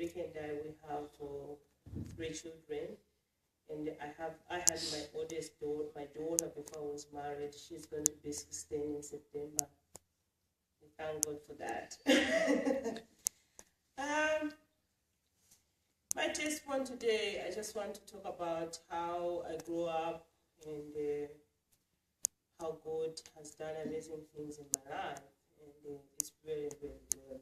Rick and we have 3 children. And I had my oldest daughter, my daughter before I was married. She's going to be 16 in September. And thank God for that. My testimony today, I just want to talk about how I grew up and how God has done amazing things in my life. And it's very, very good.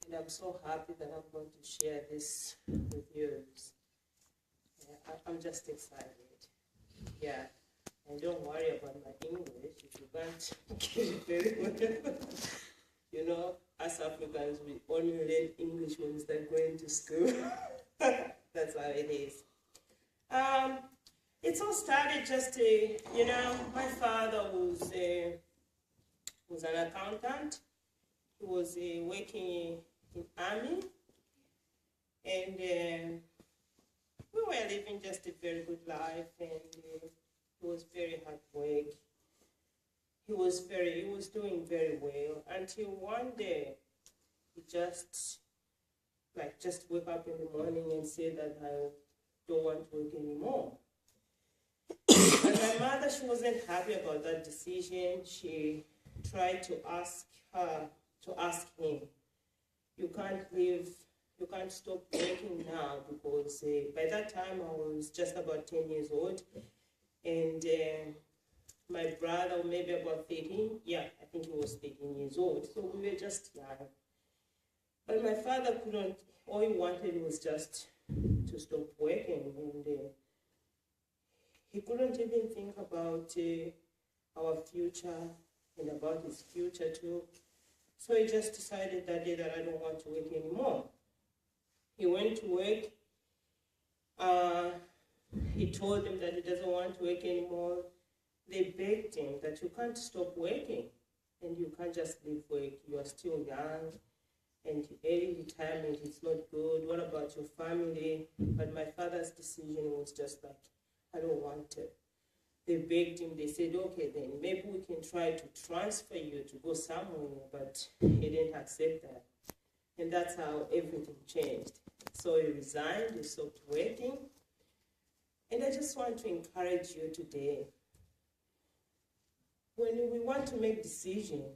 And I'm so happy that I'm going to share this with you. I'm just excited. Yeah. And don't worry about my English if you can't get it very well. You know, as Africans, we only learn English when we start going to school. That's how it is. It all started just, my father was an accountant. He was working in army. And we were living just a very good life. And it was very hard work. He was doing very well until one day he just wake up in the morning and say that I don't want to work anymore. And my mother, she wasn't happy about that decision. She tried to ask him, you can't stop working now, because by that time I was just about 10 years old, and my brother, maybe about 13, I think he was 13 years old, so we were just young. But my father couldn't, all he wanted was just to stop working, and he couldn't even think about our future and about his future too. So he just decided that day that I don't want to work anymore. He went to work. He told them that he doesn't want to work anymore. They begged him that you can't stop working and you can't just leave work. You are still young and early retirement is not good. What about your family? But my father's decision was just that I don't want to. They begged him. They said, okay, then maybe we can try to transfer you to go somewhere, but he didn't accept that. And that's how everything changed. So he resigned, he stopped working. And I just want to encourage you today. When we want to make decisions,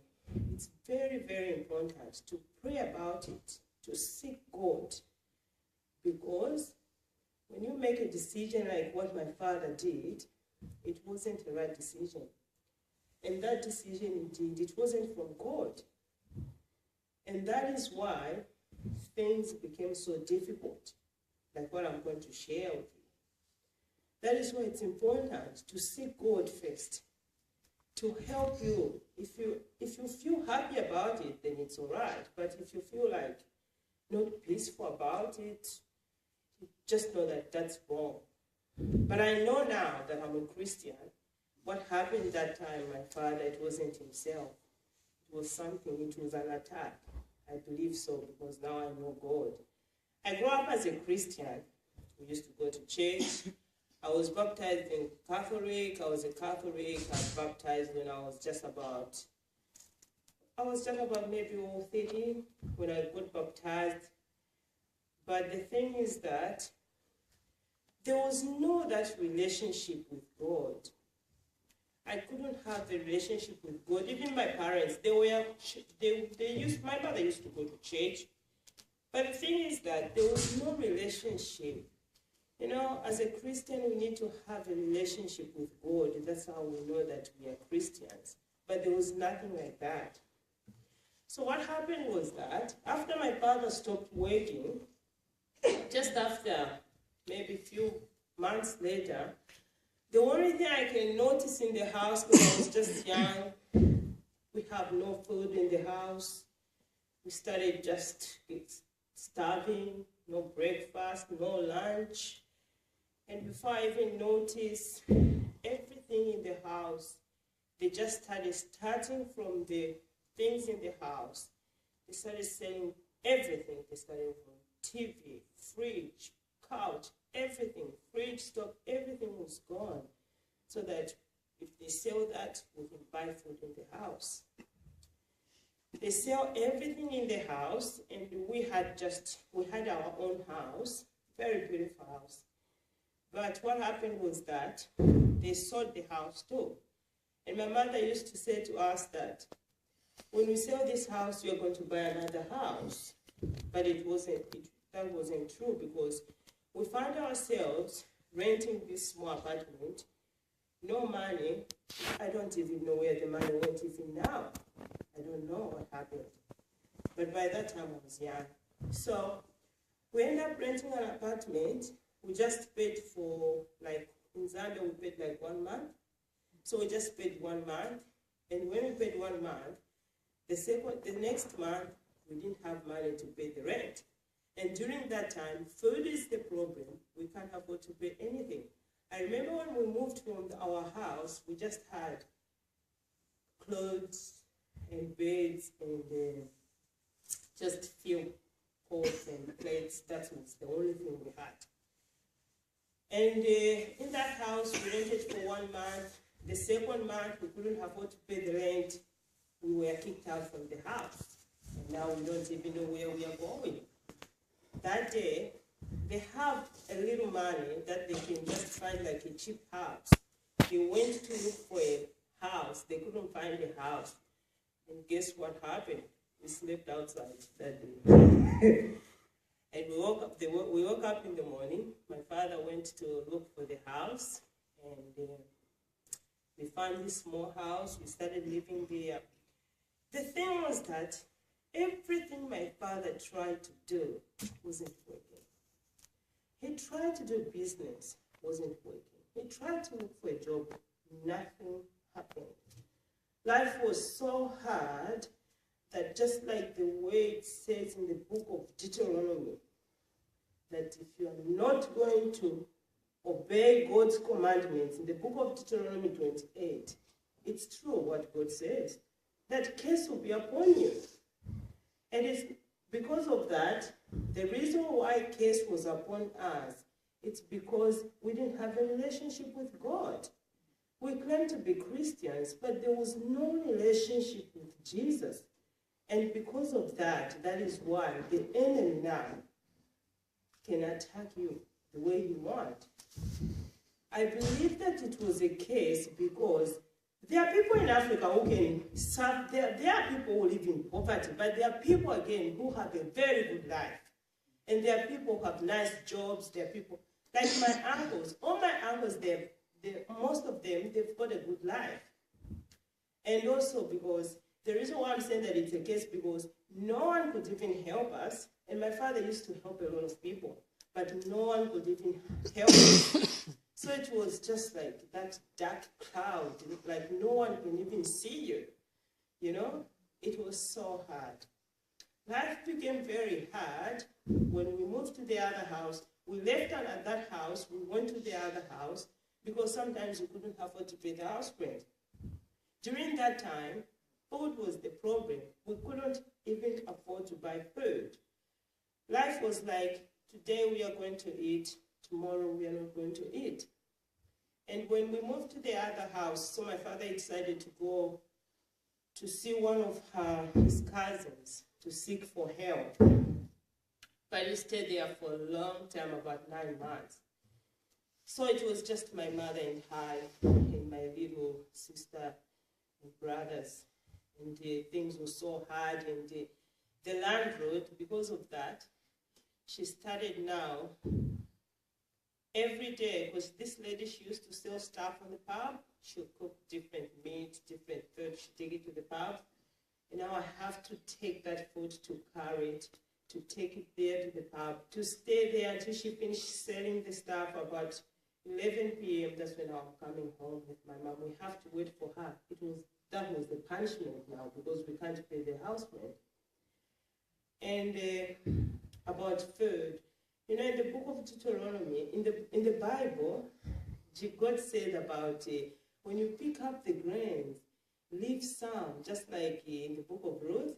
it's very, very important to pray about it, to seek God. Because when you make a decision like what my father did, it wasn't the right decision. And that decision, indeed, it wasn't from God. And that is why things became so difficult, like what I'm going to share with you. That is why it's important to seek God first, to help you. If you feel happy about it, then it's all right. But if you feel like not peaceful about it, just know that that's wrong. But I know now that I'm a Christian. What happened that time, my father, it wasn't himself. It was something, it was an attack. I believe so, because now I know God. I grew up as a Christian. We used to go to church. I was baptized in Catholic. I was a Catholic. I was baptized when I was just about maybe 13 when I got baptized. But the thing is that there was no that relationship with God. I couldn't have a relationship with God. Even my parents, my mother used to go to church. But the thing is that there was no relationship. You know, as a Christian, we need to have a relationship with God. That's how we know that we are Christians. But there was nothing like that. So what happened was that after my father stopped working, just after maybe a few months later, the only thing I can notice in the house, because I was just young, we have no food in the house. We started just starving, no breakfast, no lunch. And before I even noticed, everything in the house, they just starting from the things in the house. They started selling everything. They started from TV, fridge, couch, everything, fridge, stock, everything was gone. So that if they sell that, we can buy food in the house. They sell everything in the house, and we had our own house, very beautiful house. But what happened was that they sold the house too. And my mother used to say to us that when we sell this house, you're going to buy another house. But that wasn't true, because we found ourselves renting this small apartment, no money. I don't even know where the money went even now. I don't know what happened. But by that time, I was young. So we ended up renting an apartment. We just paid for, like, in Zambia, we paid like 1 month. So we just paid 1 month. And when we paid 1 month, the next month, we didn't have money to pay the rent. And during that time, food is the problem. We can't afford to pay anything. I remember when we moved from our house, we just had clothes and beds and just few pots and plates. That was the only thing we had. And in that house, we rented for 1 month. The second month, we couldn't afford to pay the rent. We were kicked out from the house. And now we don't even know where we are going. That day, they have a little money that they can just find, like a cheap house. They went to look for a house. They couldn't find a house. And guess what happened? We slept outside that day. And we woke up in the morning. My father went to look for the house, and we found this small house. We started living there. The thing was that everything my father tried to do wasn't working. He tried to do business, wasn't working. He tried to look for a job, nothing happened. Life was so hard that, just like the way it says in the book of Deuteronomy, that if you are not going to obey God's commandments, in the book of Deuteronomy 28, it's true what God says, that curse will be upon you. And it's because of that, the reason why curse was upon us, it's because we didn't have a relationship with God. We claimed to be Christians, but there was no relationship with Jesus. And because of that, that is why the enemy now can attack you the way you want. I believe that it was a case because there are people in Africa who can serve, there are people who live in poverty, but there are people, again, who have a very good life. And there are people who have nice jobs. There are people, like my uncles, all my uncles, most of them, they've got a good life. And also because, the reason why I'm saying that it's a case, because no one could even help us. And my father used to help a lot of people, but no one could even help us. So it was just like that dark cloud, like no one can even see you, you know? It was so hard. Life became very hard when we moved to the other house. We left at that house, we went to the other house, because sometimes we couldn't afford to pay the house rent. During that time, food was the problem. We couldn't even afford to buy food. Life was like, today we are going to eat, tomorrow we are not going to eat. And when we moved to the other house, so my father decided to go to see one of his cousins to seek for help. But he stayed there for a long time, about 9 months. So it was just my mother and I, and my little sister and brothers. And things were so hard, and the landlord, because of that, she started now every day, because this lady, she used to sell stuff on the pub. She'll cook different meat, different food, she'll take it to the pub. And now I have to take that food to carry it, to take it there to the pub, to stay there until she finished selling the stuff about 11 p.m. That's when I'm coming home with my mom. We have to wait for her. That was the punishment now, because we can't pay the house rent. And about food, you know, in the book of Deuteronomy, in the Bible, God said about when you pick up the grains, leave some, just like in the book of Ruth,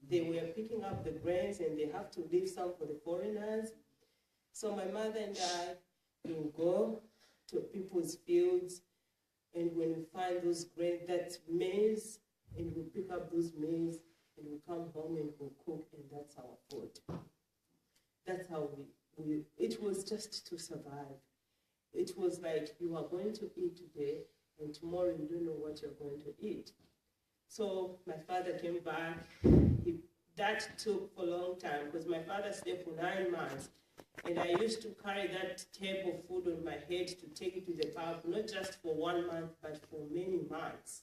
they were picking up the grains and they have to leave some for the foreigners. So my mother and I will go to people's fields, and when we find those grains, that's maize, and we pick up those maize and we come home and we cook, and that's our food. That's how it was just to survive. It was like you are going to eat today, and tomorrow you don't know what you're going to eat. So my father came back. That took for a long time because my father stayed for 9 months. And I used to carry that table of food on my head to take it to the pub, not just for 1 month, but for many months.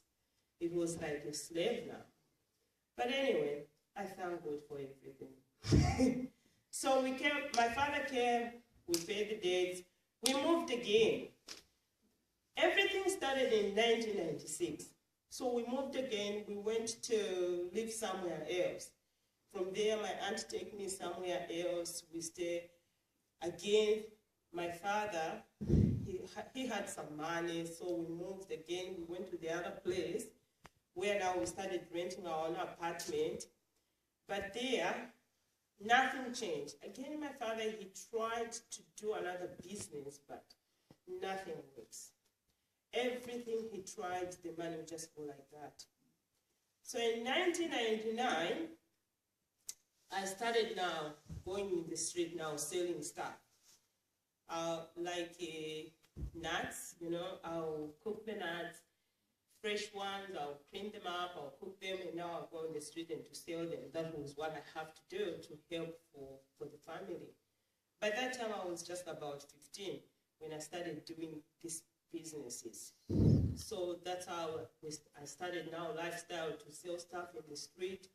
It was like a slave now. But anyway, I thank God for everything. So my father came, we paid the debts, we moved again. Everything started in 1996. So we moved again, we went to live somewhere else. From there, my aunt took me somewhere else, we stayed. Again, my father, he had some money, so we moved again. We went to the other place where now we started renting our own apartment. But there, nothing changed. Again, my father, he tried to do another business, but nothing works. Everything he tried, the money would just go like that. So in 1999, I started now going in the street now selling stuff. Like nuts, I'll cook the nuts, fresh ones, I'll clean them up, I'll cook them, and now I'll go in the street and to sell them. That was what I have to do to help for the family. By that time, I was just about 15 when I started doing these businesses. So that's how I started now lifestyle to sell stuff in the street.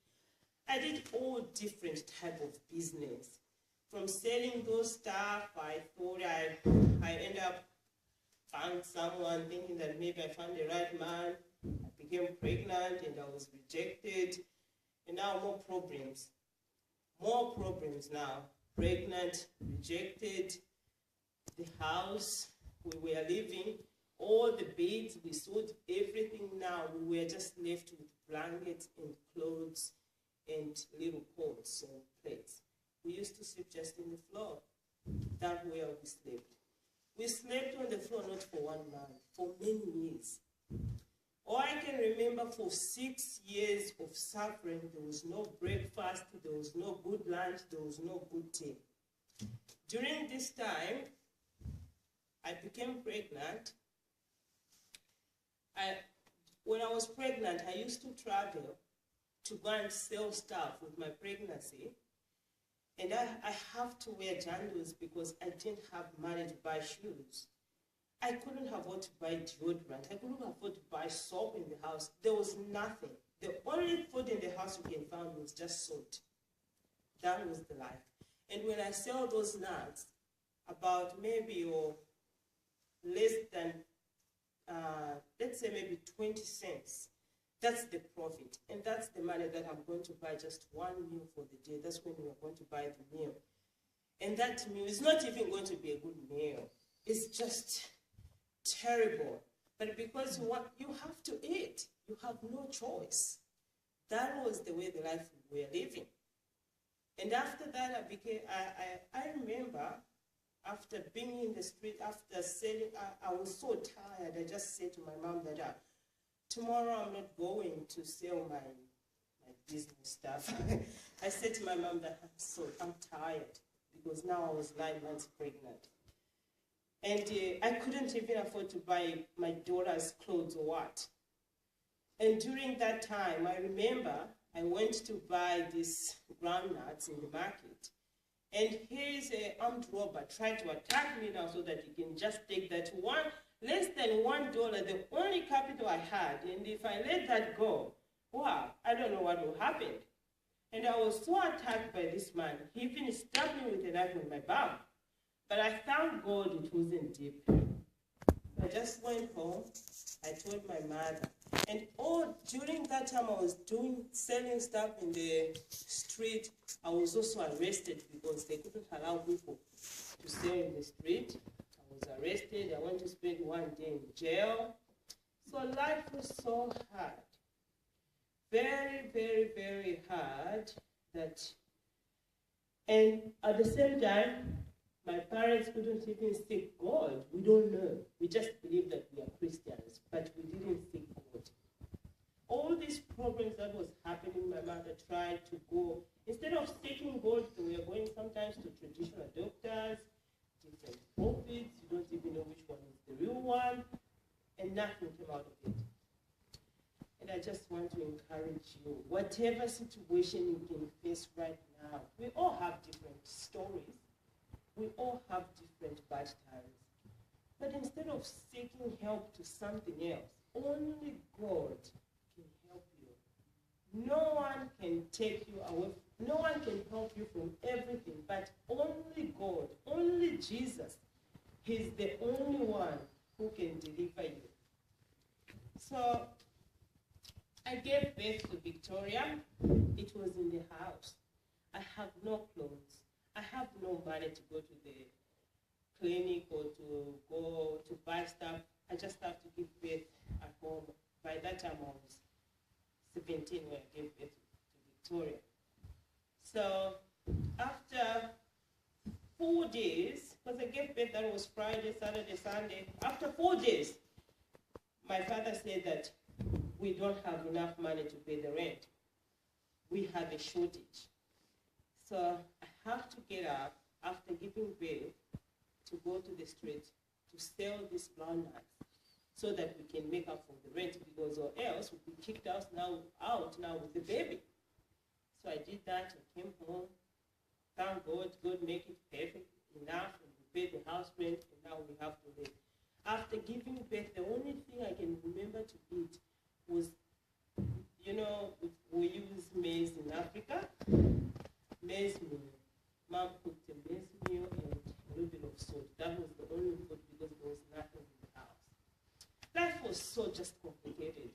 I did all different type of business. From selling those stuff, I thought I end up found someone thinking that maybe I found the right man. I became pregnant and I was rejected. And now more problems. More problems now. Pregnant, rejected, the house we were living, all the beds, we sold everything now. We were just left with blankets and clothes and little pots and plates. We used to sleep just in the floor. That's where we slept. We slept on the floor not for 1 month, for many years. All I can remember, for 6 years of suffering, there was no breakfast, there was no good lunch, there was no good tea. During this time, I became pregnant. When I was pregnant, I used to travel to go and sell stuff with my pregnancy. And I have to wear jandals because I didn't have money to buy shoes. I couldn't afford to buy deodorant. I couldn't afford to buy soap in the house. There was nothing. The only food in the house you can find was just salt. That was the life. And when I sell those nuts, about maybe or less than, let's say maybe 20 cents, that's the profit. And that's the money that I'm going to buy just one meal for the day. That's when we are going to buy the meal. And that meal is not even going to be a good meal. It's just terrible. But because you have to eat, you have no choice. That was the way the life we were living. And after that, I remember after being in the street, after selling, I was so tired. I just said to my mom that tomorrow I'm not going to sell my business stuff. I said to my mom that I'm tired because now I was 9 months pregnant. And I couldn't even afford to buy my daughter's clothes or what. And during that time, I remember I went to buy these groundnuts in the market. And here's an armed robber trying to attack me now so that he can just take that less than $1, the only capital I had. And if I let that go, wow, I don't know what will happen. And I was so attacked by this man. He even stabbed me with a knife on my back. But I thank God it wasn't deep. I just went home. I told my mother. And during that time I was selling stuff in the street. I was also arrested because they couldn't allow people to sell in the street. I was arrested. I went to spend 1 day in jail. So life was so hard. Very, very, very hard. And at the same time, my parents couldn't even seek God. We don't know. We just believe that we are Christians, but we didn't seek God. all these problems that was happening, my mother tried to go, instead of seeking God, we were going sometimes to traditional doctors, different prophets, you don't even know which one is the real one, and nothing came out of it. And I just want to encourage you, whatever situation you can face right now, we all have different stories. We all have different bad times. But instead of seeking help to something else, only God can help you. No one can take you away. No one can help you from everything, but only God, only Jesus. He's the only one who can deliver you. So I gave birth to Victoria. It was in the house. I have no clothes. I have no money to go to the clinic or to go to buy stuff. I just have to give birth at home. By that time I was 17 when I gave birth to Victoria. So after 4 days, because I gave birth, that was Friday, Saturday, Sunday. After 4 days, my father said that we don't have enough money to pay the rent. We have a shortage. So I have to get up after giving birth to go to the street to sell these brown nuts so that we can make up for the rent, because or else we'll be kicked out now with the baby. So I did that. I came home. Thank God, God make it perfect enough, and we paid the house rent, and now we have to live. After giving birth, the only thing I can remember to eat was, we use maize in Africa, maize meal. Mom cooked a maize meal and a little bit of salt. That was the only food because there was nothing in the house. Life was so just complicated.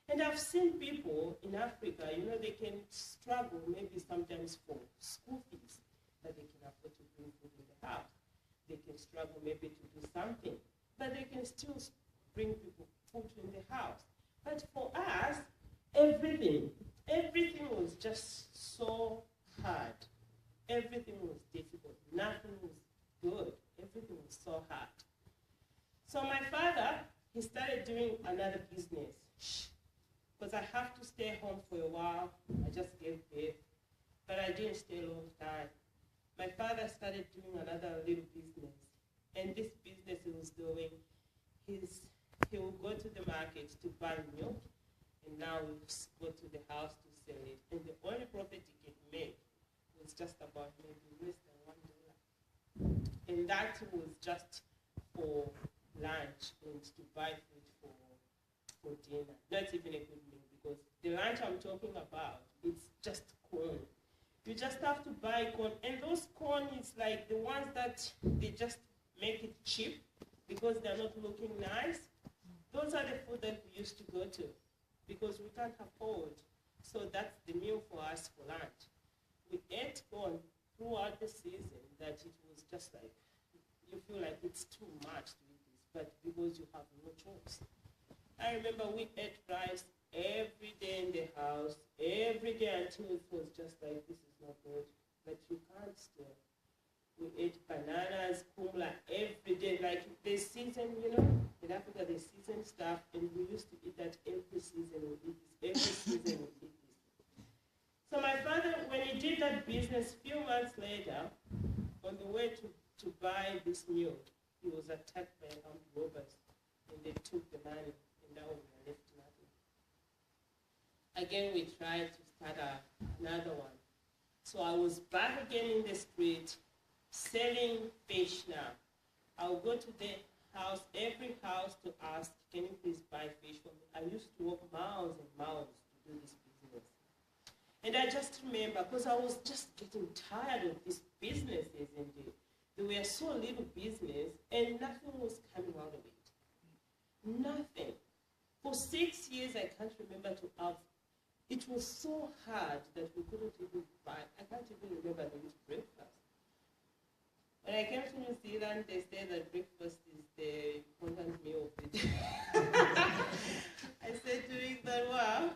And I've seen people in Africa, they can struggle maybe sometimes for school fees, that they can afford to bring food in the house. They can struggle maybe to do something, but they can still bring people food in the house. But for us, everything was just so hard. Everything was difficult. Nothing was good. Everything was so hard. So my father, he started doing another business. Because I have to stay home for a while. I just gave birth. But I didn't stay a long time. My father started doing another little business. And this business he was doing, he will go to the market to buy milk, and now he will go to the house to sell it. And the only profit he can make was just about maybe less than $1. And that was just for lunch and to buy food for dinner. Not even a good meal, because the lunch I'm talking about, it's just corn. You just have to buy corn, and those corn is like the ones that they just make it cheap because they're not looking nice. Those are the food that we used to go to because we can't afford. So that's the meal for us for lunch. We ate corn throughout the season that it was just like, you feel like it's too much to eat this, but because you have no choice. I remember we ate rice every day in the house, every day until it was just like, this is not good, but you can't still. We ate bananas, kumla every day, like the season, in Africa the season stuff, and we used to eat that every season. We eat this, every season we eat this. So my father, when he did that business, few months later, on the way to buy this milk, he was attacked by armed robbers, and they took the money, and now we are left nothing. Again, we tried to start another one. So I was back again in the street, selling fish now. I'll go to the house, every house, to ask, can you please buy fish for me? I used to walk miles and miles to do this business. And I just remember, because I was just getting tired of these businesses, and there were so little business, and nothing was coming out of it. Nothing. For 6 years, I can't remember to have. It was so hard that we couldn't even buy. I can't even remember to eat breakfast. When I came to New Zealand, they said that breakfast is the important meal of the day. I said during that, wow,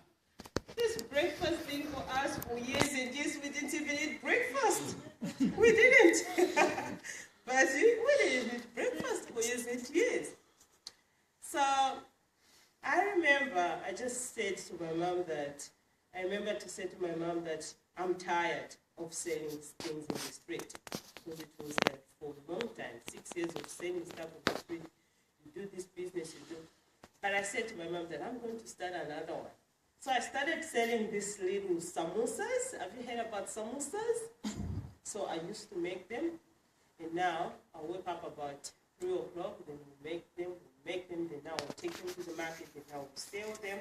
this breakfast thing for us for years and years, we didn't even eat breakfast. We didn't. But we didn't eat breakfast for years and years. So I remember I just said to my mom that, I remember to say to my mom that I'm tired of selling things in the street. Because it was like for a long time, 6 years of selling stuff on the street. You do this business, you do. But I said to my mom that I'm going to start another one. So I started selling these little samosas. Have you heard about samosas? So I used to make them. And now I wake up about 3 o'clock, then we make them, then now I take them to the market, and now we sell them.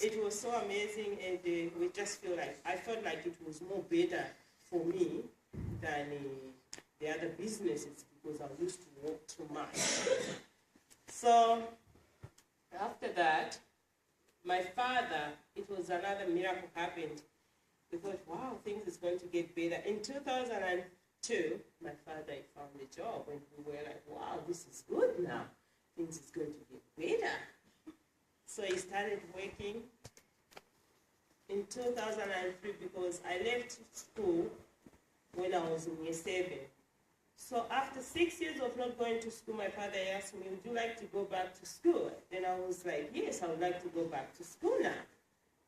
It was so amazing, and we just feel like, I felt like it was more better for me than the other businesses because I used to work too much. So after that, my father, it was another miracle happened. We thought, wow, things is going to get better. In 2002, my father found a job, and we were like, wow, this is good now. Things is going to get better. So he started working in 2003 because I left school when I was in year 7. So after 6 years of not going to school, my father asked me, would you like to go back to school? Then I was like, yes, I would like to go back to school now.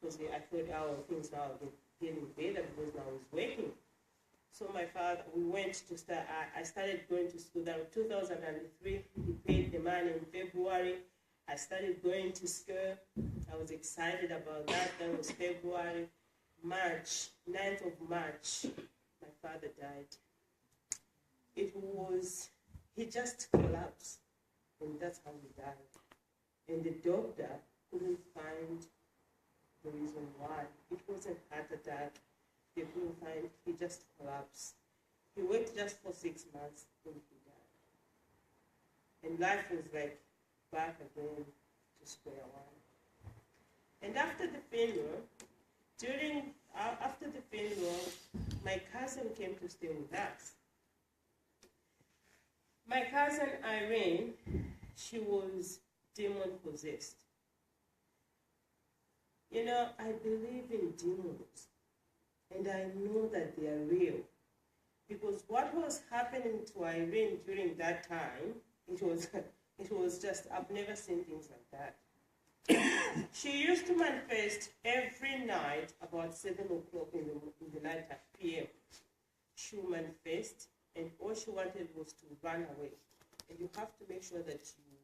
Because I thought, oh, things now are getting better because now I was working. So my father, we went to start, I started going to school. Then in 2003, he paid the money in February. I started going to school. I was excited about that. That was February. March, 9th of March, my father died. He just collapsed, and that's how he died. And the doctor couldn't find the reason why. It wasn't heart attack. They couldn't find, he just collapsed. He worked just for 6 months, and he died. And life was like back again to square one. And after the funeral, after the funeral, my cousin came to stay with us. My cousin Irene, she was demon possessed. You know, I believe in demons, and I know that they are real. Because what was happening to Irene during that time, it was just, I've never seen things like that. She used to manifest every night about 7 o'clock in the night at PM. She would manifest, and all she wanted was to run away. And you have to make sure that you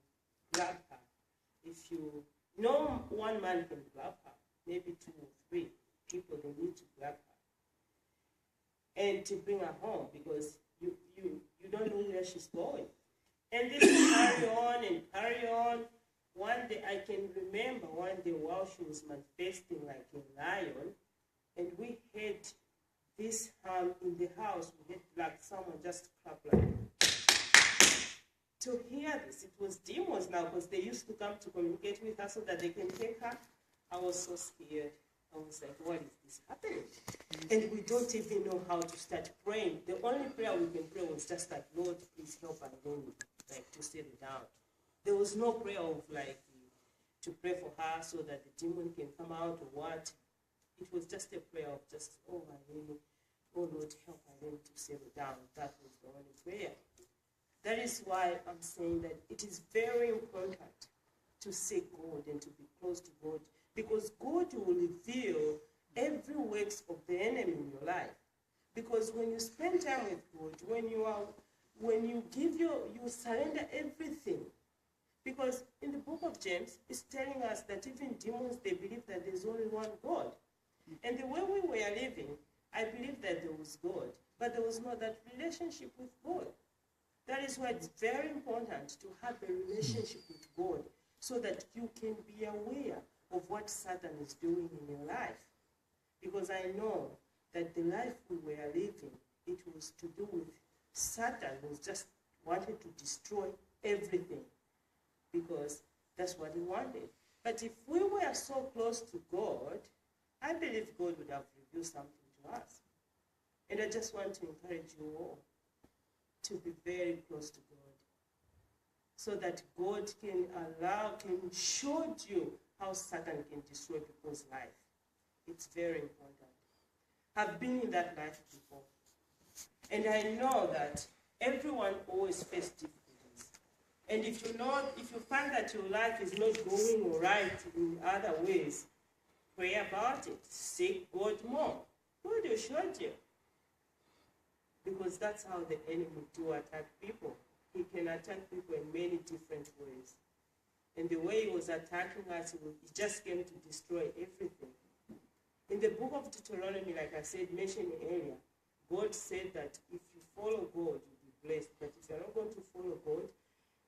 grab her. No one man can grab her, maybe 2 or 3 people, they need to grab her. And to bring her home, because you don't know where she's going. And this will carry on and carry on. One day, I can remember one day while she was manifesting like a lion, and we had this in the house, we had like someone just clap like to hear this. It was demons now, because they used to come to communicate with her so that they can take her. I was so scared. I was like, what is this happening? And we don't even know how to start praying. The only prayer we can pray was just like, Lord, please help her alone, like to settle down. There was no prayer of like to pray for her so that the demon can come out or what. It was just a prayer of just, oh Lord, help her to settle down. That was the only prayer. That is why I'm saying that it is very important to seek God and to be close to God, because God will reveal every works of the enemy in your life. Because when you spend time with God, when you surrender everything. Because in the book of James, it's telling us that even demons, they believe that there's only one God. And the way we were living, I believe that there was God, but there was not that relationship with God. That is why it's very important to have a relationship with God, so that you can be aware of what Satan is doing in your life. Because I know that the life we were living, it was to do with Satan, was just wanted to destroy everything, because that's what he wanted. But if we were so close to God, I believe God would have revealed something to us. And I just want to encourage you all to be very close to God, so that God can show you how Satan can destroy people's life. It's very important. I've been in that life before. And I know that everyone always faces difficulties. And if you find that your life is not going all right in other ways, pray about it. Seek God more. God will show you. Because that's how the enemy do attack people. He can attack people in many different ways. And the way he was attacking us, he just came to destroy everything. In the book of Deuteronomy, like I said, mentioned earlier, God said that if you follow God, you'll be blessed. But if you're not going to follow God,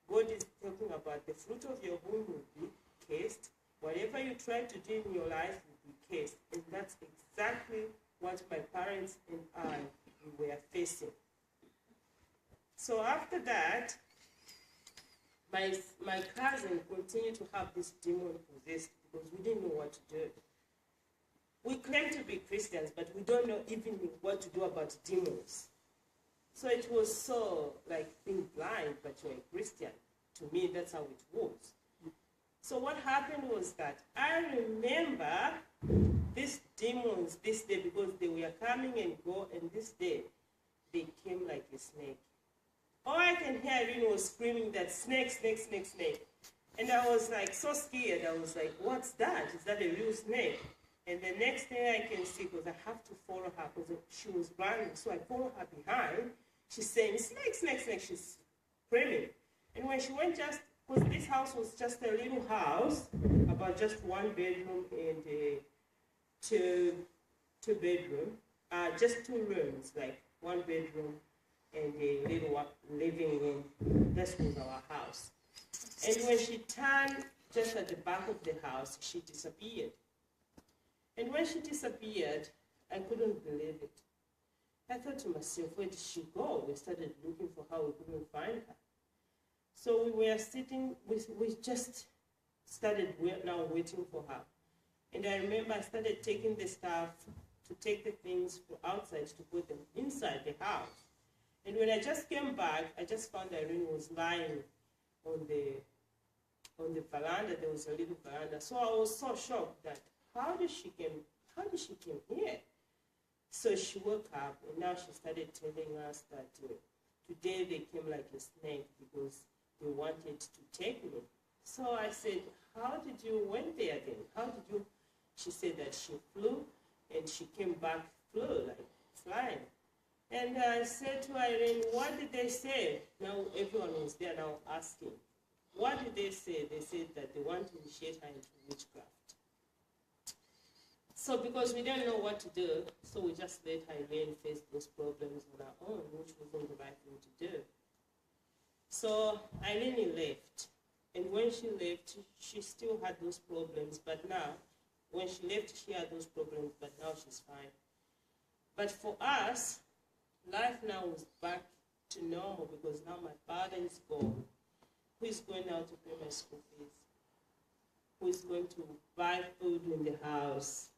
God is talking about the fruit of your womb will be cursed. Whatever you try to do in your life will be cursed. And that's exactly what my parents and I were facing. So after that, my cousin continued to have this demon possessed because we didn't know what to do. We claim to be Christians, but we don't know even what to do about demons. So it was so like being blind, but you're a Christian. To me, that's how it was. So what happened was that I remember these demons this day because they were coming and go, and this day they came like a snake. All I can hear Rina was screaming that snake, snake, snake, snake. And I was like so scared. I was like, what's that? Is that a real snake? And the next thing I can see, because I have to follow her, because she was running, so I follow her behind. She's saying, snake, snake, snake. She's screaming. And when she went because this house was just a little house, about just one bedroom and two bedroom, just two rooms, like one bedroom and a little living room. That was our house. And when she turned just at the back of the house, she disappeared. And when she disappeared, I couldn't believe it. I thought to myself, where did she go? We started looking for her, we couldn't find her. So we were sitting, we just started now waiting for her. And I remember I started taking the stuff to take the things outside to put them inside the house. And when I just came back, I just found Irene was lying on the veranda. There was a little veranda. So I was so shocked that how did she come here? So she woke up, and now she started telling us that today they came like a snake because they wanted to take me. So I said, how did you went there then? How did you? She said that she flew, and she came back like flying. And I said to Irene, what did they say? Now everyone was there now asking. What did they say? They said that they want to initiate her into witchcraft. So because we didn't know what to do, so we just let Irene face those problems on her own, which wasn't the right thing to do. So Irene left. And when she left, she still had those problems. But now, when she left, she had those problems, but now she's fine. But for us, life now is back to normal because now my father is gone. Who is going now to pay my school fees? Who is going to buy food in the house?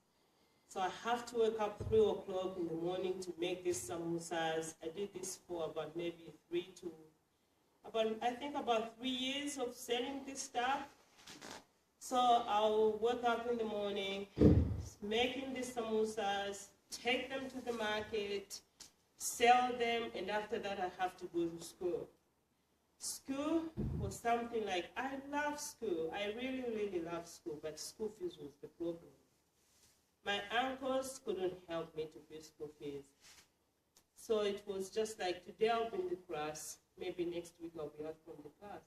So I have to wake up 3 o'clock in the morning to make these samosas. I did this for about maybe about 3 years of selling this stuff. So I'll wake up in the morning, making these samosas, take them to the market, sell them, and after that I have to go to school. School was something like, I love school. I really, really love school, but school fees was the problem. My uncles couldn't help me to pay school fees. So it was just like, today I'll be in the class, maybe next week I'll be out from the class.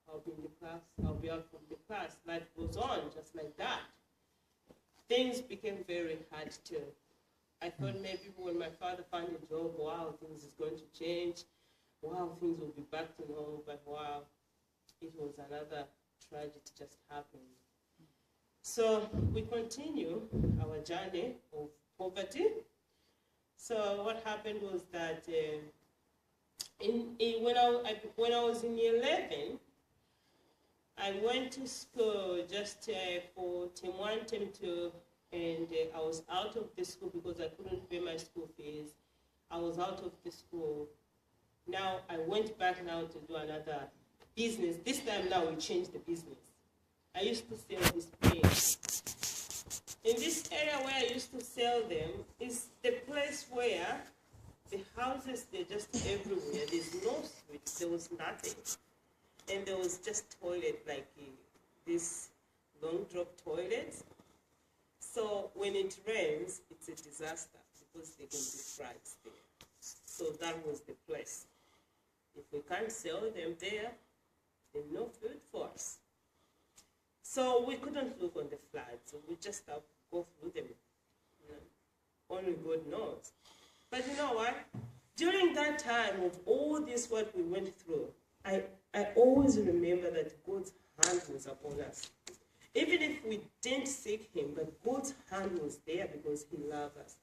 I'll be in the class, I'll be out from the class. Life goes on just like that. Things became very hard too. I thought maybe when my father found a job, wow, things is going to change. Wow, things will be back to normal, but wow, it was another tragedy just happened. So we continue our journey of poverty. So what happened was that when I was in year 11, I went to school just for term 1, term 2, and I was out of the school because I couldn't pay my school fees. I was out of the school. Now I went back now to do another business. This time now we changed the business. I used to sell this pens. In this area where I used to sell them is the place where the houses, they're just everywhere. There's no streets, there was nothing. and there was just toilet, like this long drop toilets. So when it rains, it's a disaster because there can be flies there. So that was the place. If we can't sell them there, then no food for us. So we couldn't look on the floods. So we just have to go through them. You know, only God knows. But you know what? During that time of all this what we went through, I always remember that God's hand was upon us. Even if we didn't seek him, but God's hand was there because he loved us.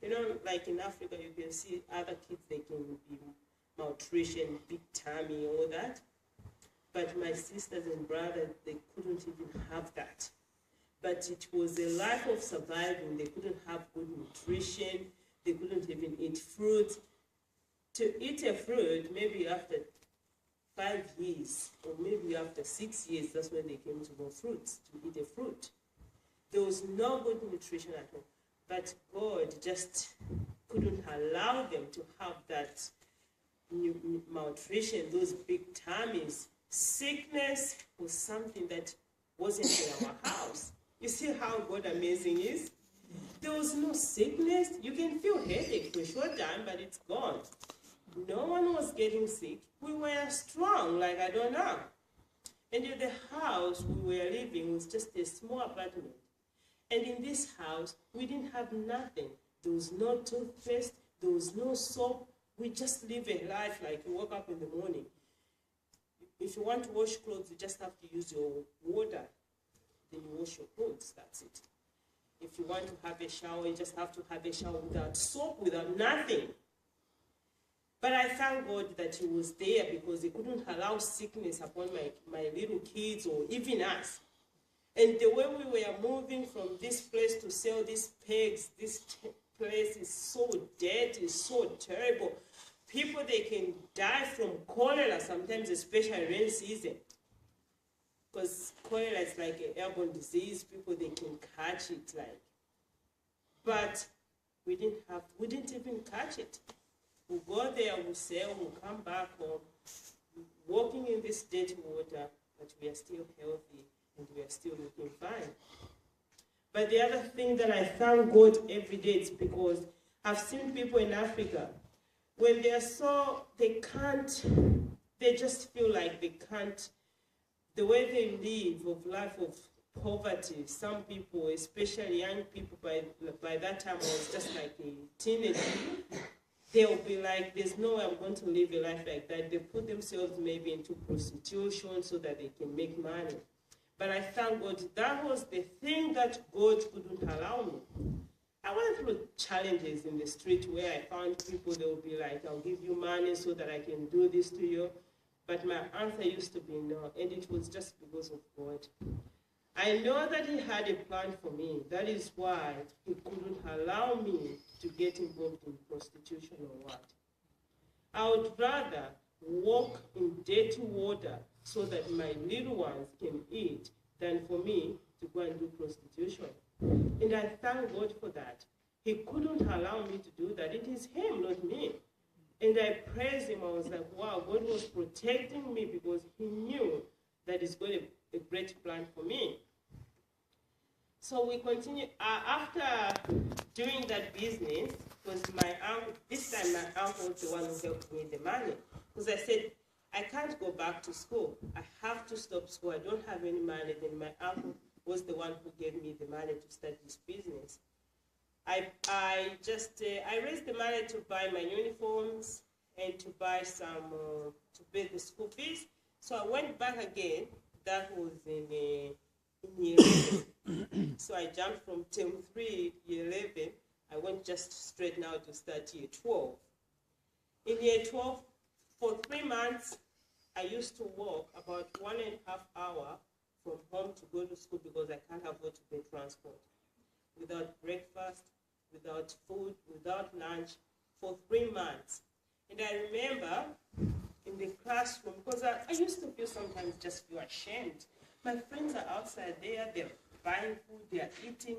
You know, like in Africa, you can see other kids, they can be malnutrition, big tummy, all that. But my sisters and brothers, they couldn't even have that. But it was a life of surviving. They couldn't have good nutrition. They couldn't even eat fruit. To eat a fruit, maybe after 5 years, or maybe after 6 years, that's when they came to more fruits, to eat a fruit. There was no good nutrition at all. But God just couldn't allow them to have that malnutrition, those big tummies. Sickness was something that wasn't in our house. You see how God amazing is? There was no sickness. You can feel headache for a short time, but it's gone. No one was getting sick. We were strong, like I don't know. And in the house we were living was just a small apartment. And in this house, we didn't have nothing. There was no toothpaste. There was no soap. We just live a life like you wake up in the morning. If you want to wash clothes, you just have to use your water. Then you wash your clothes. That's it. If you want to have a shower, you just have to have a shower without soap, without nothing. But I thank God that he was there because he couldn't allow sickness upon my little kids or even us. And the way we were moving from this place to sell these pigs, this place is so dirty, so terrible. People, they can die from cholera sometimes, especially rain season. Because cholera is like an airborne disease. People, they can catch it like. But we didn't even catch it. We go there, we sell, we come back home, walking in this dirty water, but we are still healthy and we are still looking fine. But the other thing that I thank God every day is because I've seen people in Africa, when they are so, they just feel like they can't, the way they live of life of poverty, some people, especially young people, by that time I was just like a teenager, they'll be like, there's no way I'm going to live a life like that. They put themselves maybe into prostitution so that they can make money. But I thank God that was the thing that God couldn't allow me. I went through challenges in the street where I found people, they would be like, I'll give you money so that I can do this to you. But my answer used to be no, and it was just because of God. I know that he had a plan for me. That is why he couldn't allow me to get involved in prostitution or what. I would rather walk in dirty water so that my little ones can eat than for me to go and do prostitution. And I thank God for that. He couldn't allow me to do that. It is him, not me. And I praised him. I was like, wow, God was protecting me because he knew that he's got a great plan for me. So we continue. After doing that business, was my uncle, this time my uncle was the one who helped me the money. Because I said, I can't go back to school. I have to stop school. I don't have any money. Then my uncle was the one who gave me the money to start this business. I raised the money to buy my uniforms and to buy some, to pay the school fees. So I went back again. That was in year 11. So I jumped from term 3, year 11. I went just straight now to start year 12. In year 12, for 3 months, I used to walk about 1.5 hours from home to go to school because I can't afford to pay transport. Without breakfast, without food, without lunch, for 3 months. And I remember in the classroom, because I used to feel sometimes just feel ashamed. My friends are outside there, they're buying food, they're eating.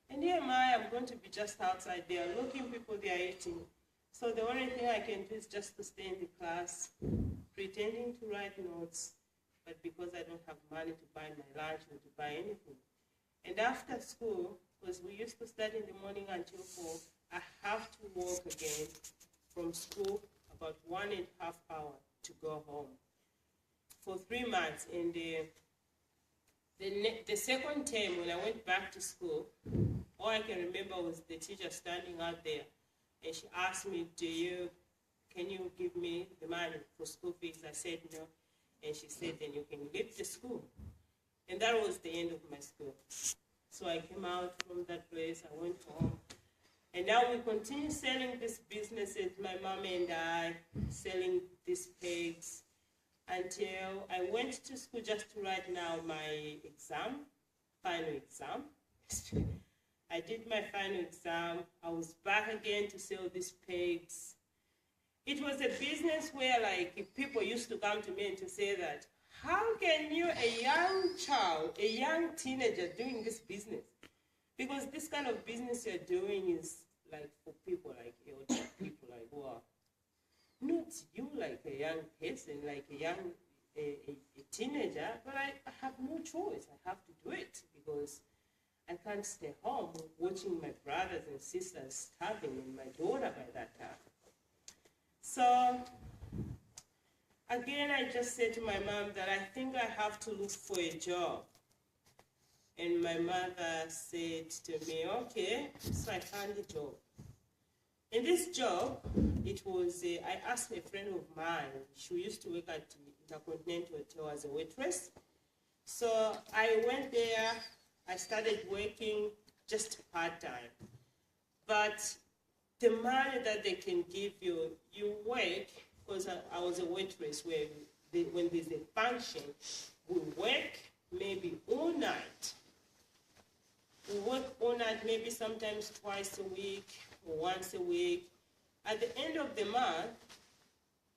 And here am I, I'm going to be just outside there, looking people, they're eating. So the only thing I can do is just to stay in the class, pretending to write notes, but because I don't have money to buy my lunch or to buy anything. And after school, because we used to study in the morning until 4, I have to walk again from school about 1.5 hours to go home for 3 months. And the second term, when I went back to school, all I can remember was the teacher standing out there, and she asked me, can you give me the money for school fees? I said no, and she said, then you can leave the school. And that was the end of my school. So I came out from that place, I went home, and now we continue selling these businesses, my mom and I, selling these pigs, until I went to school just to write now my exam, final exam. I did my final exam. I was back again to sell these pigs. It was a business where, like, people used to come to me and to say that, how can you, a young child, a young teenager, doing this business? Because this kind of business you're doing is like for people like elder people, like who are not you, like a young person, like a young a teenager. But I have no choice. I have to do it because I can't stay home watching my brothers and sisters starving and my daughter by that time. So again, I just said to my mom that I think I have to look for a job. And my mother said to me, okay, so I found a job. In this job, it was, I asked a friend of mine, she used to work at the Intercontinental Hotel as a waitress. So I went there, I started working just part-time. But the money that they can give you, you work, because I was a waitress where when there's a function, we work maybe all night. We work all night, maybe sometimes twice a week or once a week. At the end of the month,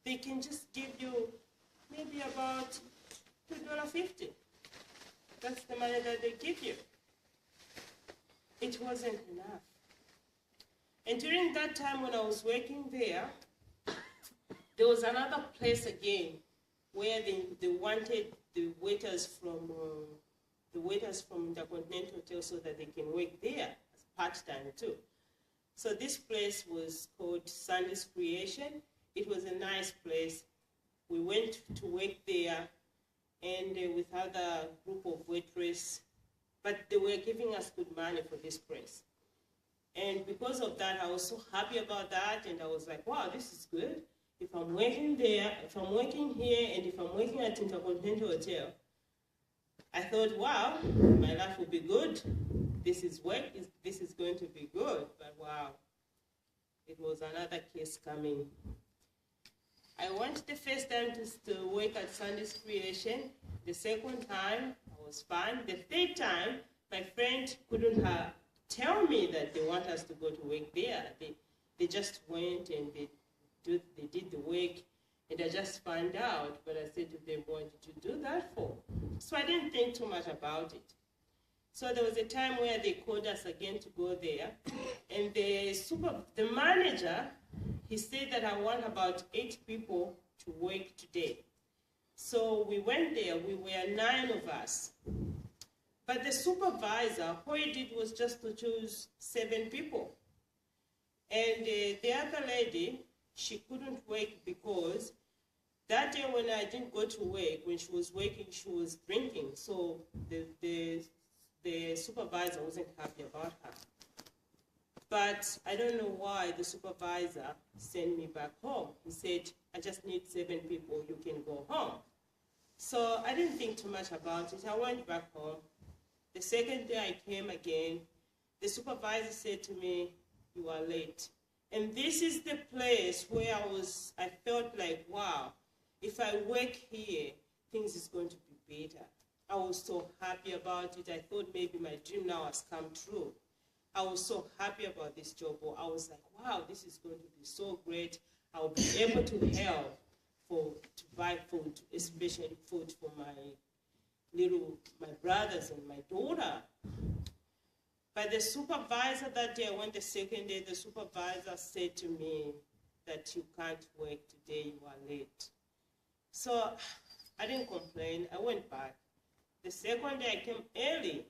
they can just give you maybe about $2.50. That's the money that they give you. It wasn't enough. And during that time when I was working there was another place again where they wanted the waiters from Intercontinental Hotel so that they can work there as part-time too. So this place was called Sunday's Creation. It was a nice place. We went to work there and with other group of waitresses, but they were giving us good money for this place. And because of that, I was so happy about that, and I was like, wow, this is good. If I'm working there, if I'm working here, and if I'm working at Intercontinental Hotel, I thought, wow, my life will be good. This is work, this is going to be good. But wow, it was another case coming. I went the first time to work at Sunday's Creation. The second time, I was fine. The third time, my friend couldn't tell me that they want us to go to work there. They just went and they did the work, and I just found out. But I said to them, what did you do that for? So I didn't think too much about it. So there was a time where they called us again to go there, and the manager, he said that I want about 8 people to work today. So we went there, we were 9 of us. But the supervisor, all he did was just to choose 7 people. And the other lady, she couldn't work because that day when I didn't go to work, when she was working, she was drinking. So the supervisor wasn't happy about her. But I don't know why the supervisor sent me back home. He said, I just need 7 people, you can go home. So I didn't think too much about it. I went back home. The second day I came again, the supervisor said to me, you are late. And this is the place where I felt like, wow, if I work here, things is going to be better. I was so happy about it. I thought maybe my dream now has come true. I was so happy about this job. I was like, wow, this is going to be so great. I'll be able to help to buy food, especially food for my brothers and my daughter. But the supervisor that day, I went the second day, the supervisor said to me that you can't work today, you are late. So I didn't complain. I went back. The second day I came early.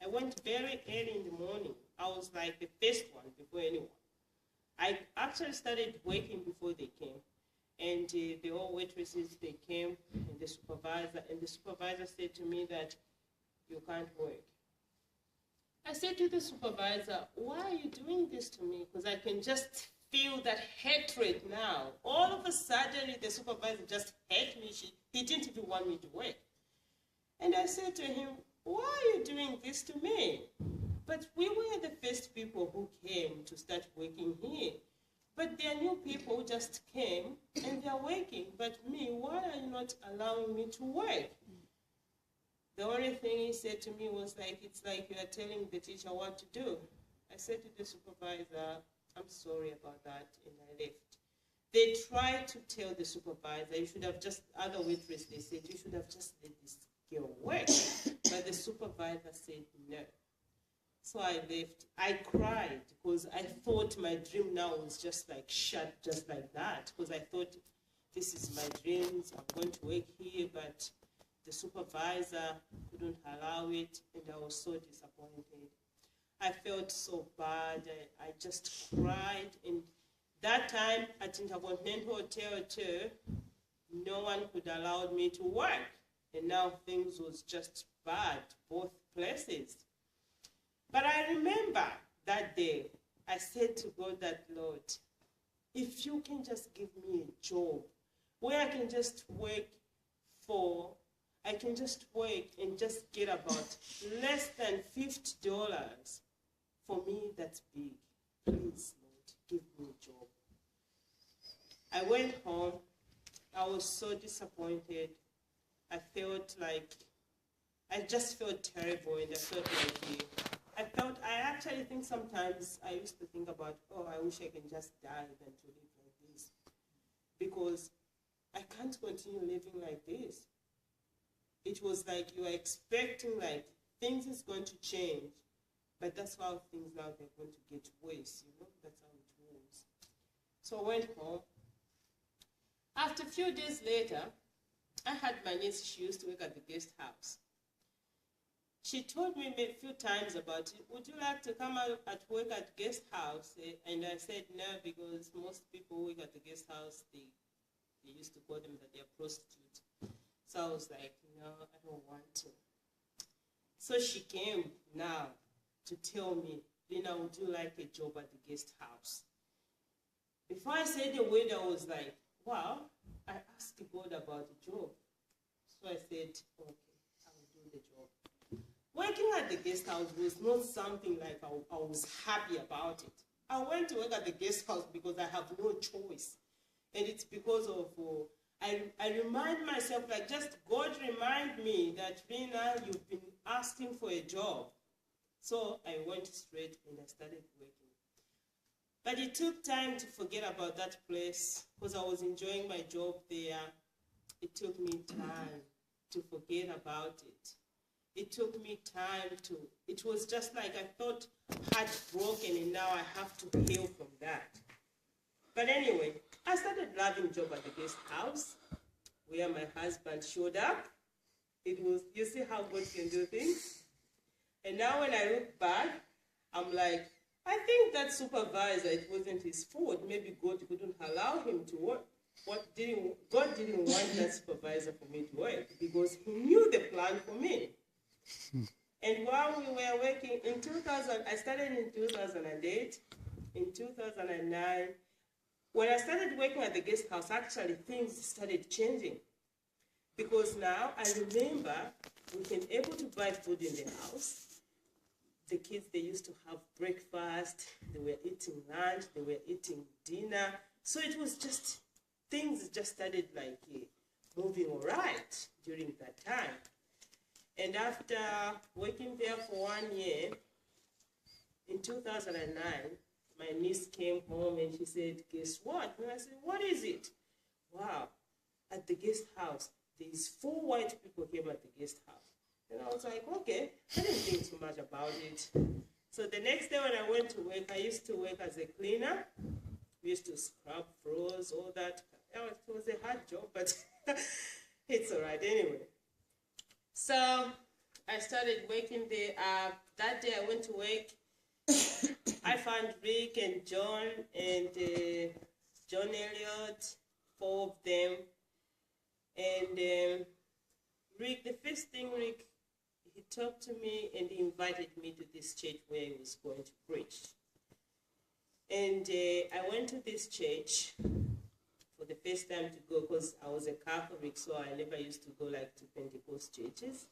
I went very early in the morning. I was like the first one before anyone. I actually started working before they came. And the old waitresses, they came, and the supervisor said to me that you can't work. I said to the supervisor, why are you doing this to me? Because I can just feel that hatred now. All of a sudden, the supervisor just hated me. He didn't even want me to work. And I said to him, why are you doing this to me? But we were the first people who came to start working here. But there are new people who just came and they're working. But me, why are you not allowing me to work? The only thing he said to me was like, it's like you are telling the teacher what to do. I said to the supervisor, I'm sorry about that, and I left. They tried to tell the supervisor, you should have just, other waitress, they said, you should have just let this girl work. But the supervisor said no. So I left. I cried because I thought my dream now was just like shut just like that. Because I thought this is my dreams, I'm going to work here, but the supervisor couldn't allow it, and I was so disappointed. I felt so bad. I just cried. And that time at Intercontinental Hotel too, no one could allow me to work. And now things was just bad, both places. But I remember that day, I said to God that, Lord, if you can just give me a job where I can just work I can just work and just get about less than $50, for me, that's big. Please, Lord, give me a job. I went home. I was so disappointed. I just felt terrible, and I felt like I actually think sometimes I used to think about, oh, I wish I can just die than to live like this. Because I can't continue living like this. It was like you are expecting like things is going to change, but that's how things now they're going to get worse, that's how it was. So I went home. After a few days later, I had my niece, she used to work at the guest house. She told me a few times about it. Would you like to come out at work at guest house? And I said no, because most people who work at the guest house, they used to call them that they're prostitutes. So I was like, no, I don't want to. So she came now to tell me, Rina, would you like a job at the guest house? Before I said the word, I was like, wow, I asked God about the job. So I said, okay, I will do the job. Working at the guest house was not something like I was happy about it. I went to work at the guest house because I have no choice. And it's because of, I remind myself, like just God remind me that, Rina, you've been asking for a job. So I went straight and I started working. But it took time to forget about that place because I was enjoying my job there. It took me time to forget about it. It took me time it was just like I thought heartbroken, and now I have to heal from that. But anyway, I started loving job at the guest house where my husband showed up. It was, you see how God can do things? And now when I look back, I'm like, I think that supervisor, it wasn't his fault. Maybe God couldn't allow him to work. God didn't want that supervisor for me to work because he knew the plan for me. And while we were working in 2000, I started in 2008. In 2009, when I started working at the guest house, actually things started changing. Because now I remember we can able to buy food in the house. The kids, they used to have breakfast, they were eating lunch, they were eating dinner. So it was just, things just started like moving all right during that time. And after working there for 1 year, in 2009, my niece came home and she said, guess what? And I said, what is it? Wow, at the guest house, these 4 white people came at the guest house. And I was like, okay, I didn't think too much about it. So the next day when I went to work, I used to work as a cleaner. We used to scrub floors, all that. It was a hard job, but it's all all right. Anyway, so I started working there. That day I went to work. I found Rick and John and John Elliott, 4 of them. And Rick, the first thing Rick, he talked to me and he invited me to this church where he was going to preach. And I went to this church for the first time to go because I was a Catholic, so I never used to go like to Pentecost churches.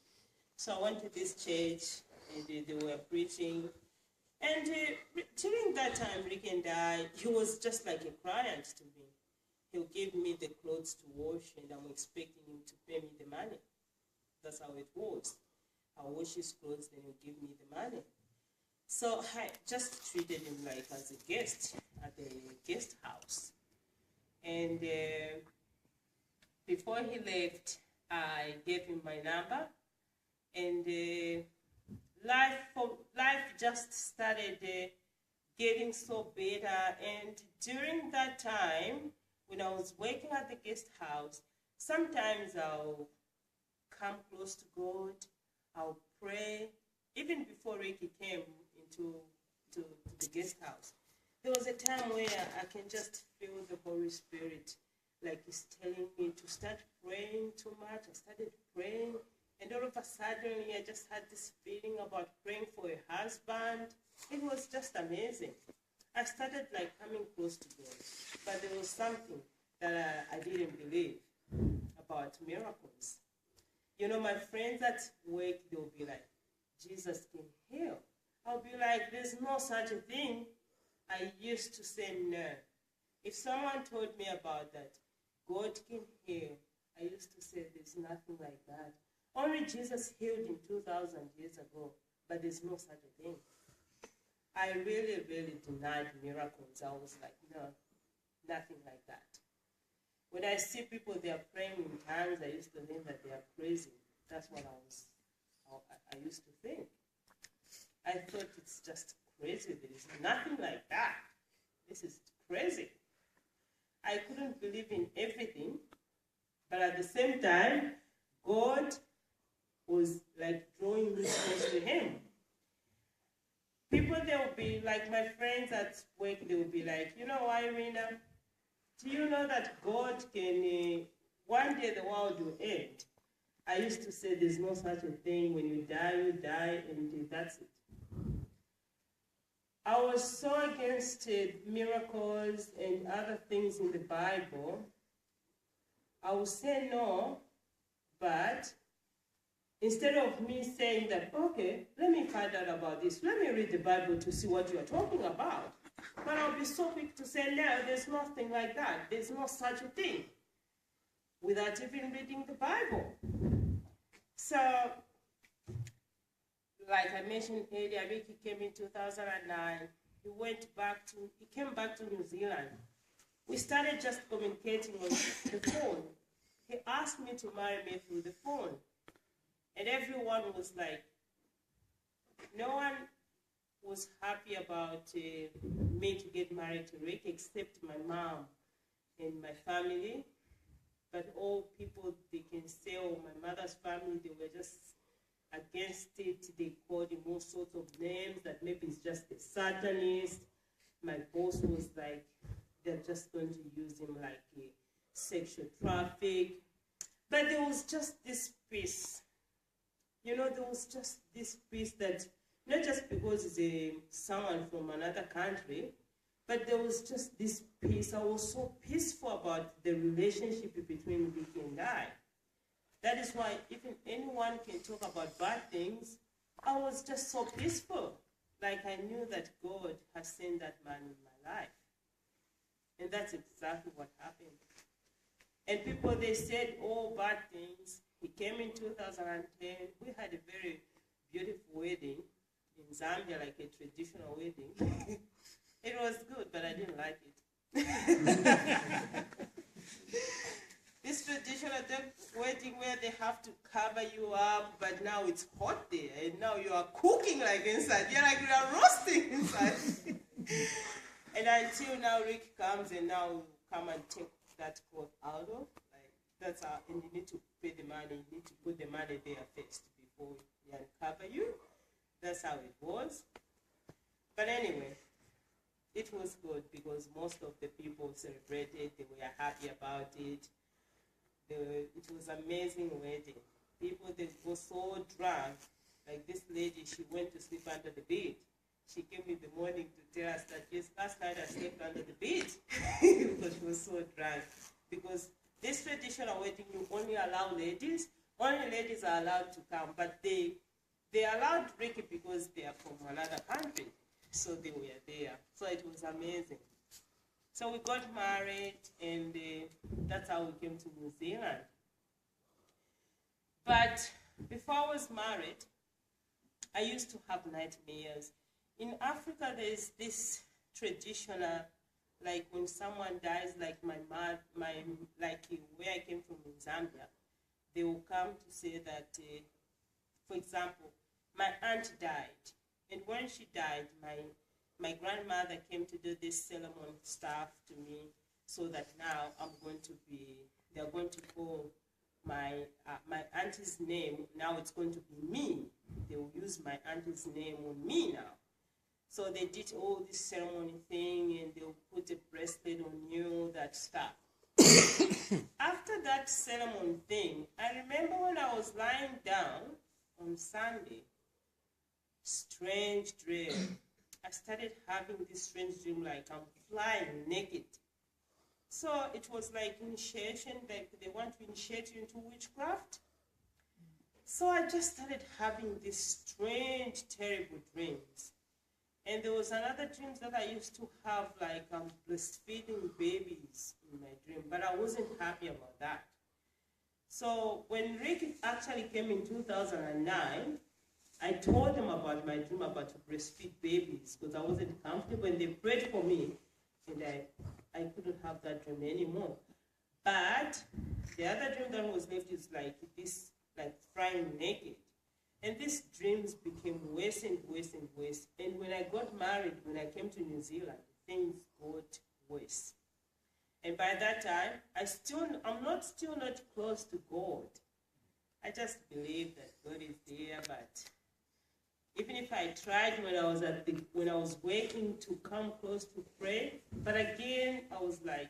So I went to this church and they were preaching. And during that time, Rick and I, he was just like a client to me. He'll give me the clothes to wash and I'm expecting him to pay me the money. That's how it was. I'll wash his clothes, then he'll give me the money. So I just treated him like as a guest at the guest house. And before he left, I gave him my number. And life just started getting so better. And during that time, when I was working at the guest house, sometimes I'll come close to God, I'll pray. Even before Ricky came into the guest house, there was a time where I can just feel the Holy Spirit, like he's telling me to start praying too much. I started praying, and all of a sudden, I just had this feeling about praying for a husband. It was just amazing. I started like coming close to God, but there was something that I didn't believe about miracles. You know, my friends at work, they'll be like, Jesus can heal. I'll be like, there's no such a thing. I used to say no. If someone told me about that, God can heal, I used to say there's nothing like that. Only Jesus healed in 2,000 years ago, but there's no such a thing. I really, really denied miracles. I was like, no, nothing like that. When I see people, they are praying in tongues, I used to think that they are crazy. That's what I used to think. I thought it's just crazy. There is nothing like that. This is crazy. I couldn't believe in everything, but at the same time, God was like drawing me close to him. People, they'll be like my friends at work, they'll be like, you know why, Rina? Do you know that God can, one day the world will end? I used to say there's no such a thing. When you die, and that's it. I was so against miracles and other things in the Bible. I would say no, but instead of me saying that, okay, let me find out about this, let me read the Bible to see what you are talking about. But I'll be so quick to say, no, there's nothing like that. There's no such a thing, without even reading the Bible. So, like I mentioned earlier, Ricky came in 2009. He came back to New Zealand. We started just communicating on the phone. He asked me to marry me through the phone. And everyone was like, no one was happy about me to get married to Rick except my mom and my family. But all people they can say, oh, my mother's family, they were just against it. They called him all sorts of names, that maybe it's just a Satanist. My boss was like, they're just going to use him like a sexual traffic. But there was just this peace. You know, there was just this peace that, not just because it's someone from another country, but there was just this peace. I was so peaceful about the relationship between Vicky and I. That is why even anyone can talk about bad things, I was just so peaceful. Like I knew that God has sent that man in my life. And that's exactly what happened. And people, they said all bad things. He came in 2010. We had a very beautiful wedding in Zambia, like a traditional wedding. It was good, but I didn't like it. This traditional wedding where they have to cover you up, but now it's hot there, and now you are cooking like inside. You're like you are roasting inside. And until now, Rick comes and now come and take that cloth out of. Like, That's how, and you need to pay the money. You need to put the money there first before they uncover you. That's how it was. But anyway, it was good because most of the people celebrated. They were happy about it. It was an amazing wedding. People, they were so drunk. Like this lady, she went to sleep under the bed. She came in the morning to tell us that, yes, last night I slept under the bed because she was so drunk. Because this traditional wedding, you only allow ladies. Only ladies are allowed to come, but they allowed Ricky because they are from another country. So they were there. So it was amazing. So we got married, and that's how we came to New Zealand. But before I was married, I used to have nightmares. In Africa, there's this traditional, like when someone dies, like my mom, like where I came from in Zambia, they will come to say that, for example, my aunt died, and when she died, my grandmother came to do this ceremony stuff to me, so that now they're going to call my auntie's name. Now it's going to be me. They will use my auntie's name on me now. So they did all this ceremony thing, and they'll put a bracelet on you, that stuff. After that ceremony thing, I remember when I was lying down on Sunday, strange dream. I started having this strange dream, like I'm flying naked. So it was like initiation, like they want to initiate you into witchcraft. So I just started having these strange, terrible dreams. And there was another dream that I used to have, like I'm breastfeeding babies in my dream, but I wasn't happy about that. So when Rick actually came in 2009, I told him about my dream about to breastfeed babies because I wasn't comfortable, and they prayed for me, and I couldn't have that dream anymore. But the other dream that was left is like this, like frying naked. And these dreams became worse and worse and worse. And when I got married, when I came to New Zealand, things got worse. And by that time, I'm still not close to God. I just believe that God is there, but even if I tried when I was waiting to come close to pray, but again, I was like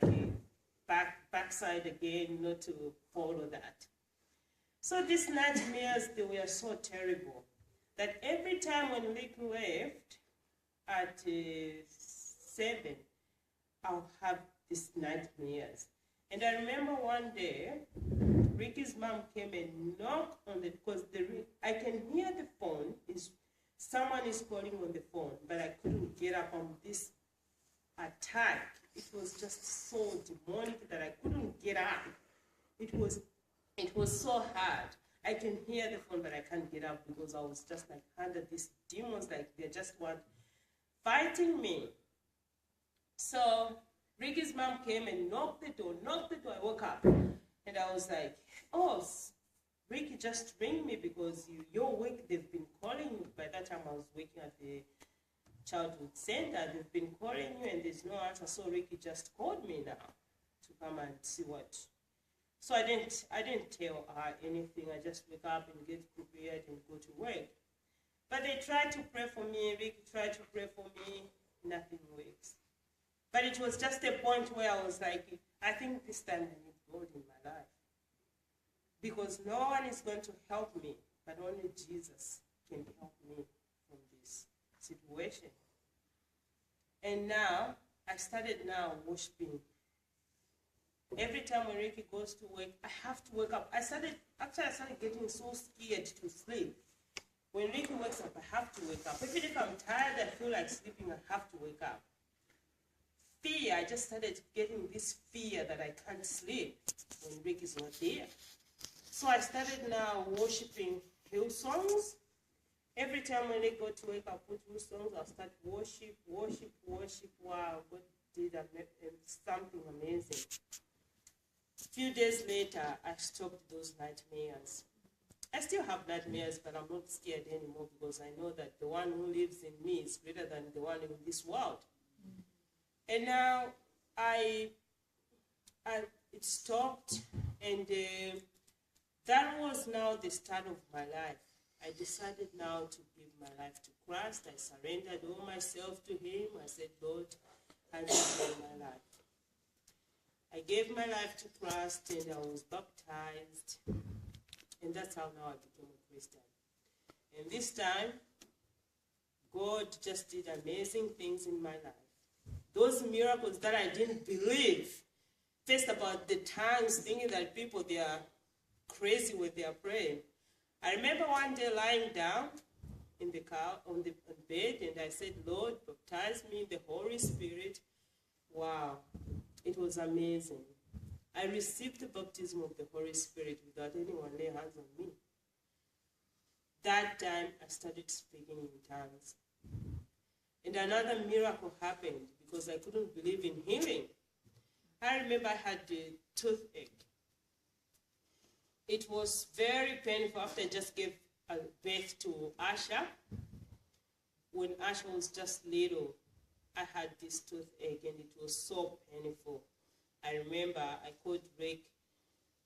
backside again, not to follow that. So these nightmares, they were so terrible that every time when Rick left at 7, I'll have these nightmares. And I remember one day, Ricky's mom came and knocked on because I can hear the phone, someone is calling on the phone, but I couldn't get up on this attack. It was just so demonic that I couldn't get up. It was so hard. I can hear the phone, but I can't get up because I was just like under these demons, like they just fighting me. So Ricky's mom came and knocked the door. I woke up, and I was like, oh, Ricky, just ring me because you're awake. They've been calling you. By that time, I was working at the childhood center. They've been calling you, and there's no answer. So Ricky just called me now to come and see what. So I didn't tell her anything. I just wake up and get prepared and go to work. But they tried to pray for me. Ricky tried to pray for me. Nothing works. But it was just a point where I was like, I think this time I need God in my life. Because no one is going to help me, but only Jesus can help me from this situation. And now, I started now worshiping. Every time when Ricky goes to work, I have to wake up. I started getting so scared to sleep. When Ricky wakes up, I have to wake up. Even if I'm tired, I feel like sleeping, I have to wake up. Fear, I just started getting this fear that I can't sleep when Ricky's not there. So I started now worshiping hill songs. Every time when they go to work, I put hill songs, I'll start worship. Wow, God did something amazing. A few days later, I stopped those nightmares. I still have nightmares, but I'm not scared anymore because I know that the one who lives in me is greater than the one in this world. And now it stopped. And that was now the start of my life. I decided now to give my life to Christ. I surrendered all myself to him. I said, Lord, I give my life. I gave my life to Christ and I was baptized. And that's how now I became a Christian. And this time, God just did amazing things in my life. Those miracles that I didn't believe. First about the tongues, thinking that people, they are crazy when they are praying. I remember one day lying down in the car, on the bed, and I said, Lord, baptize me in the Holy Spirit. Wow, it was amazing. I received the baptism of the Holy Spirit without anyone laying hands on me. That time, I started speaking in tongues. And another miracle happened because I couldn't believe in healing. I remember I had a toothache. It was very painful after I just gave birth to Asha. When Asha was just little, I had this toothache and it was so painful. I remember I called Rick.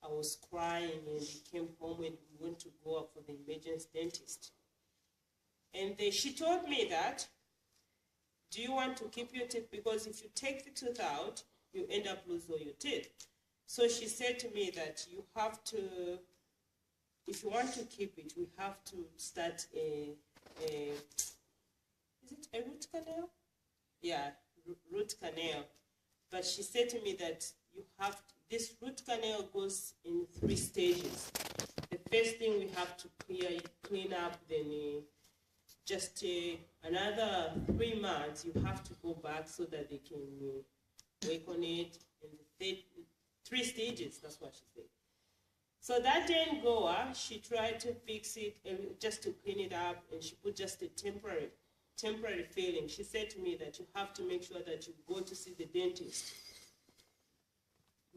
I was crying and he came home and we went to go up for the emergency dentist. And she told me that, do you want to keep your teeth? Because if you take the tooth out, you end up losing all your teeth. So she said to me that you have to, if you want to keep it, we have to start is it a root canal? Yeah, root canal. But she said to me that you have to, this root canal goes in 3 stages. The first thing we have to clean up, then just another 3 months, you have to go back so that they can work on it. And the 3 stages, that's what she said. So that didn't go. She tried to fix it just to clean it up, and she put just a temporary filling. She said to me that you have to make sure that you go to see the dentist.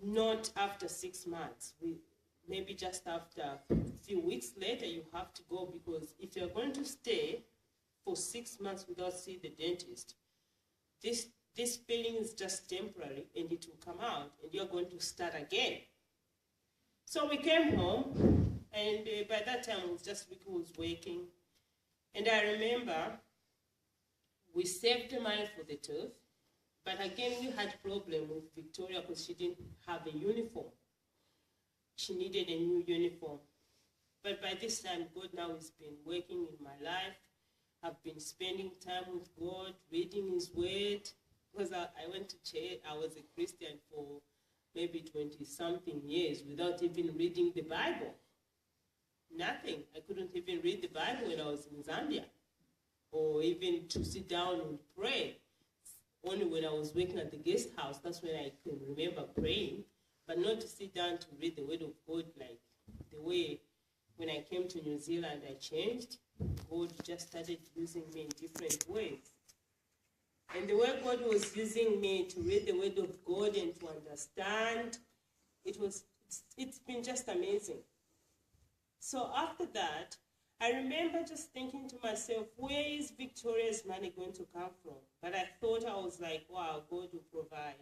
Not after 6 months. Maybe just after a few weeks later, you have to go, because if you're going to stay for 6 months without seeing the dentist, this filling is just temporary and it will come out and you're going to start again. So we came home, and by that time it was just Ricky was working. And I remember we saved the money for the tooth, but again we had problem with Victoria because she didn't have a uniform. She needed a new uniform. But by this time, God now has been working in my life. I've been spending time with God, reading his word. Because I went to church, I was a Christian for maybe 20-something years without even reading the Bible. Nothing. I couldn't even read the Bible when I was in Zambia, or even to sit down and pray. Only when I was working at the guest house, that's when I can remember praying, but not to sit down to read the word of God like the way when I came to New Zealand I changed. God just started using me in different ways. And the way God was using me to read the word of God and to understand, it's been just amazing. So after that, I remember just thinking to myself, where is Victoria's money going to come from? But I thought, I was like, wow, God will provide.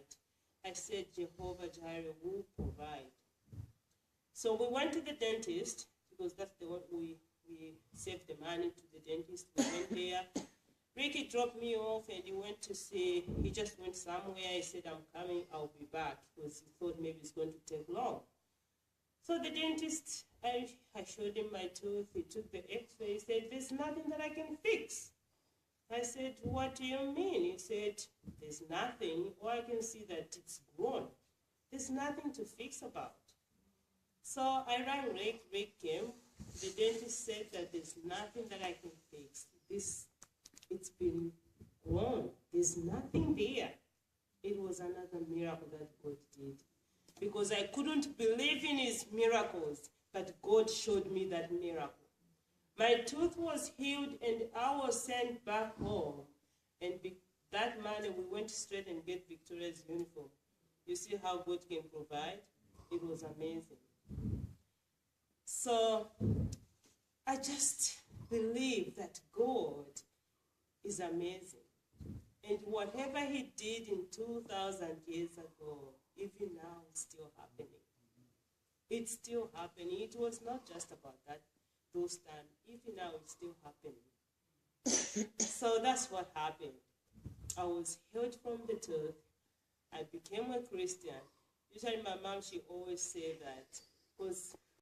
I said, Jehovah Jireh will provide. So we went to the dentist, because that's the one we saved the money to the dentist. We went there. Ricky dropped me off and he went to see, he just went somewhere. He said, I'm coming, I'll be back, because he thought maybe it's going to take long. So the dentist, I showed him my tooth. He took the x-ray. He said, there's nothing that I can fix. I said, what do you mean? He said, there's nothing. Or I can see that it's grown. There's nothing to fix about. So I rang Rick. Rick came. The dentist said that there's nothing that I can fix. It's been grown. There's nothing there. It was another miracle that God did. Because I couldn't believe in his miracles, but God showed me that miracle. My tooth was healed and I was sent back home. And that money, we went straight and get Victoria's uniform. You see how God can provide? It was amazing. So I just believe that God is amazing. And whatever he did in 2,000 years ago, even now it's still happening. It's still happening. It was not just about that those times. Even now, it's still happening. So that's what happened. I was healed from the tooth. I became a Christian. Usually my mom, she always say that, because